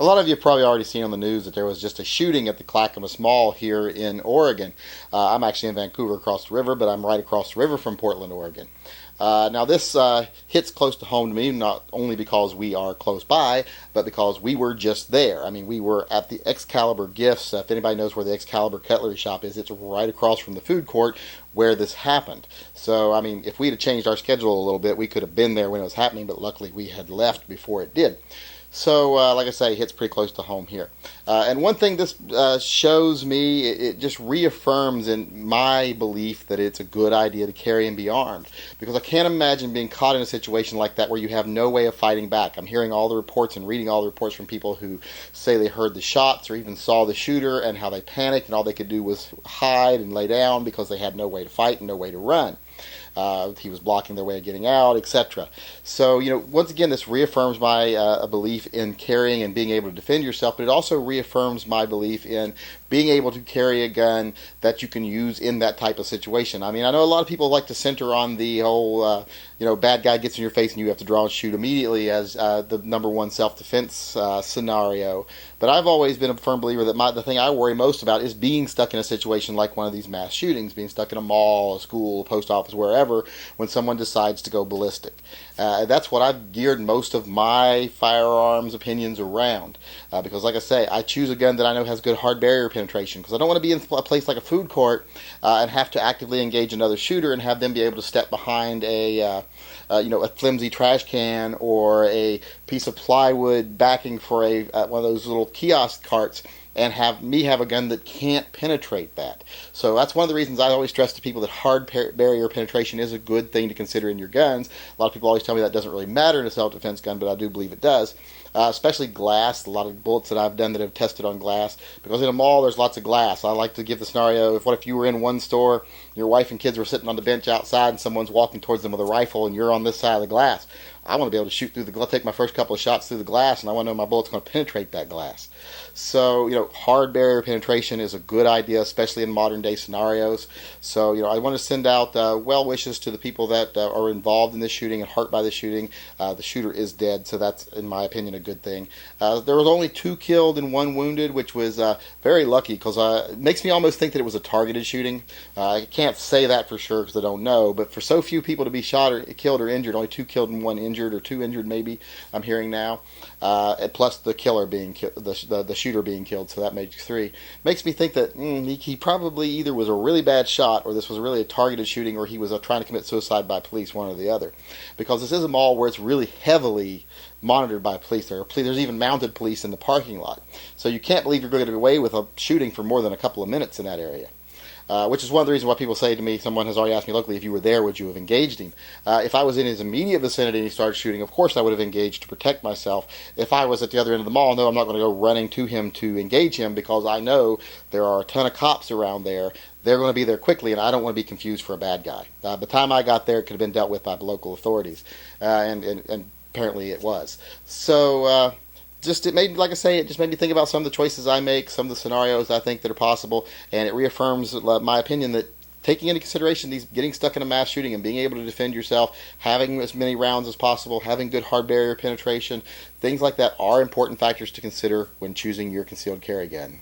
A lot of you have probably already seen on the news that there was just a shooting at the Clackamas Mall here in Oregon. I'm actually in Vancouver across the river, but I'm right across the river from Portland, Oregon. Now this hits close to home to me, not only because we are close by, but because we were just there. I mean, we were at the Excalibur Gifts. If anybody knows where the Excalibur Cutlery Shop is, it's right across from the food court where this happened. So, I mean, if we'd have changed our schedule a little bit, we could have been there when it was happening, but luckily we had left before it did. So, like I say, it hits pretty close to home here. And one thing this shows me, it just reaffirms in my belief that it's a good idea to carry and be armed. Because I can't imagine being caught in a situation like that where you have no way of fighting back. I'm hearing all the reports and reading all the reports from people who say they heard the shots or even saw the shooter and how they panicked and all they could do was hide and lay down because they had no way to fight and no way to run. He was blocking their way of getting out, etc. So, once again, this reaffirms my belief in carrying and being able to defend yourself, but it also reaffirms my belief in being able to carry a gun that you can use in that type of situation. I mean, I know a lot of people like to center on the whole, bad guy gets in your face and you have to draw and shoot immediately as the number one self-defense scenario. But I've always been a firm believer that the thing I worry most about is being stuck in a situation like one of these mass shootings, being stuck in a mall, a school, a post office, wherever, when someone decides to go ballistic. That's what I've geared most of my firearms opinions around. Because, like I say, I choose a gun that I know has good hard barrier penetration. Because I don't want to be in a place like a food court and have to actively engage another shooter and have them be able to step behind a flimsy trash can or a piece of plywood backing for one of those little kiosk carts and have a gun that can't penetrate that. So that's one of the reasons I always stress to people that hard barrier penetration is a good thing to consider in your guns. A lot of people always tell me that doesn't really matter in a self-defense gun, but I do believe it does. Especially glass. A lot of bullets that I've done that have tested on glass, because in a mall there's lots of glass. I like to give the scenario, what if you were in one store, your wife and kids were sitting on the bench outside and someone's walking towards them with a rifle and you're on this side of the glass. I want to be able to shoot through take my first couple of shots through the glass, and I want to know my bullet's going to penetrate that glass. So, hard barrier penetration is a good idea, especially in modern day scenarios. So, I want to send out well wishes to the people that are involved in this shooting and hurt by the shooting. The shooter is dead, so that's, in my opinion, a good thing. There was only 2 killed and 1 wounded, which was very lucky, because it makes me almost think that it was a targeted shooting. I can't say that for sure because I don't know, but for so few people to be shot or killed or injured, only 2 killed and 1 injured, or 2 injured maybe, I'm hearing now, plus the killer being the shooter being killed, so that makes 3. Makes me think that he probably either was a really bad shot, or this was really a targeted shooting, or he was trying to commit suicide by police, one or the other. Because this is a mall where it's really heavily monitored by police. There's even mounted police in the parking lot. So you can't believe you're going to get away with a shooting for more than a couple of minutes in that area. Which is one of the reasons why people say to me, someone has already asked me locally, if you were there, would you have engaged him? If I was in his immediate vicinity and he started shooting, of course I would have engaged to protect myself. If I was at the other end of the mall, no, I'm not going to go running to him to engage him, because I know there are a ton of cops around there. They're going to be there quickly, and I don't want to be confused for a bad guy. By the time I got there, it could have been dealt with by the local authorities, and apparently it was. So, it just made me think about some of the choices I make, some of the scenarios I think that are possible, and it reaffirms my opinion that taking into consideration these getting stuck in a mass shooting and being able to defend yourself, having as many rounds as possible, having good hard barrier penetration, things like that are important factors to consider when choosing your concealed carry gun.